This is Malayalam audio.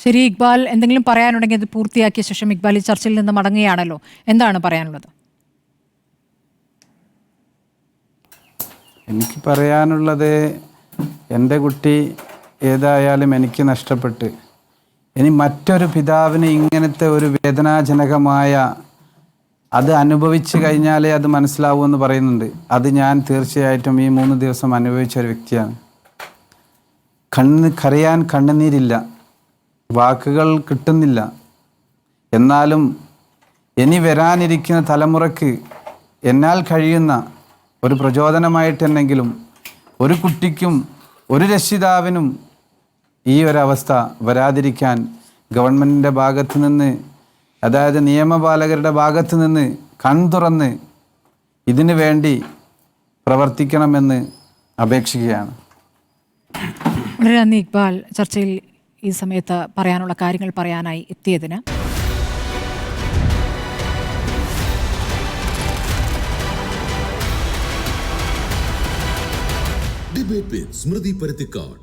ശരി, ഇക്ബാൽ എന്തെങ്കിലും പറയാനുണ്ടെങ്കിൽ അത് പൂർത്തിയാക്കിയ ശേഷം ഇക്ബാൽ ഈ ചർച്ചയിൽ നിന്ന് മടങ്ങുകയാണല്ലോ, എന്താണ് പറയാനുള്ളത്? എനിക്ക് പറയാനുള്ളത്, എൻ്റെ കുട്ടി ഏതായാലും എനിക്ക് നഷ്ടപ്പെട്ട് ഇനി മറ്റൊരു പിതാവിന് ഇങ്ങനത്തെ ഒരു വേദനാജനകമായ അത് അനുഭവിച്ചു കഴിഞ്ഞാലേ അത് മനസ്സിലാവൂ എന്ന് പറയുന്നുണ്ട്. അത് ഞാൻ തീർച്ചയായിട്ടും ഈ 3 ദിവസം അനുഭവിച്ച ഒരു വ്യക്തിയാണ്. കരയാൻ കണ്ണുനീരില്ല, വാക്കുകൾ കിട്ടുന്നില്ല. എന്നാലും ഇനി വരാനിരിക്കുന്ന തലമുറയ്ക്ക് എന്നാൽ കഴിയുന്ന ഒരു പ്രചോദനമായിട്ടെന്നെങ്കിലും ഒരു കുട്ടിക്കും ഒരു രക്ഷിതാവിനും ഈ ഒരവസ്ഥ വരാതിരിക്കാൻ ഗവൺമെൻറ്റിൻ്റെ ഭാഗത്തു നിന്ന്, അതായത് നിയമപാലകരുടെ ഭാഗത്തു നിന്ന് കൺതുറന്ന് ഇതിനു വേണ്ടി പ്രവർത്തിക്കണമെന്ന് അപേക്ഷിക്കുകയാണ്. വളരെ നന്ദി ഇക്ബാൽ, ചർച്ചയിൽ ഈ സമയത്ത് പറയാനുള്ള കാര്യങ്ങൾ പറയാനായി എത്തിയതിന്. ഡിബേറ്റ് വിത്ത് സ്മൃതി പരുത്തിക്കാട്.